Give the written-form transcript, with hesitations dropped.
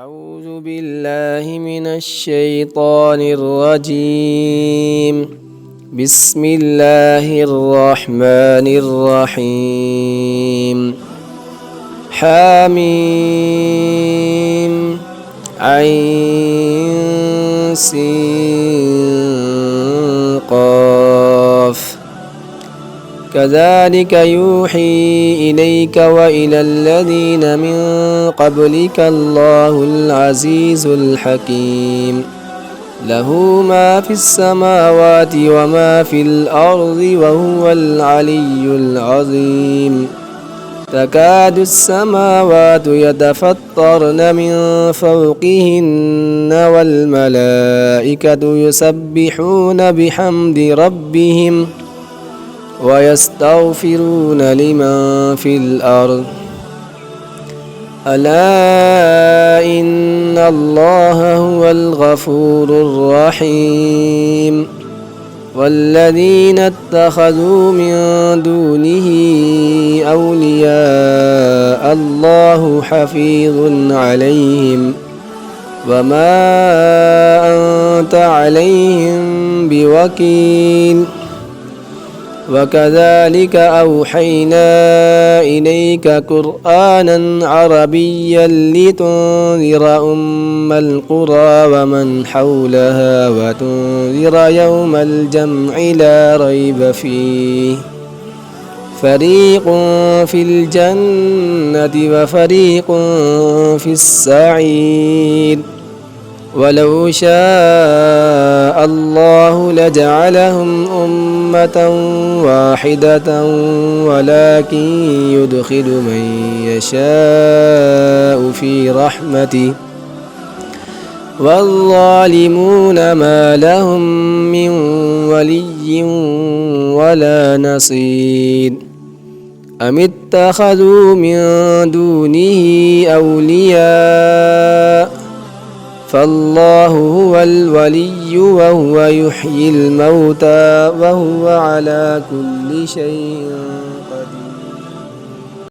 أعوذ بالله من الشيطان الرجيم. بسم الله الرحمن الرحيم. حميم عين سين قاف. كذلك يوحي إليك وإلى الذين من قبلك الله العزيز الحكيم. له ما في السماوات وما في الأرض وهو العلي العظيم. تكاد السماوات يتفطرن من فوقهن والملائكة يسبحون بحمد ربهم ويستغفرون لمن في الأرض. ألا إن الله هو الغفور الرحيم. والذين اتخذوا من دونه أولياء الله حفيظ عليهم وما أنت عليهم بوكيل. وكذلك أوحينا إليك قرآنا عربيا لتنذر أم القرى ومن حولها وتنذر يوم الجمع لا ريب فيه. فريق في الجنة وفريق في السعير. ولو شاء الله لجعلهم أمة واحدة ولكن يدخل من يشاء في رحمته والظالمون ما لهم من ولي ولا نصير. أم اتخذوا من دونه أولياء فالله هو الولي وهو يحيي الموتى وهو على كل شيء قدير.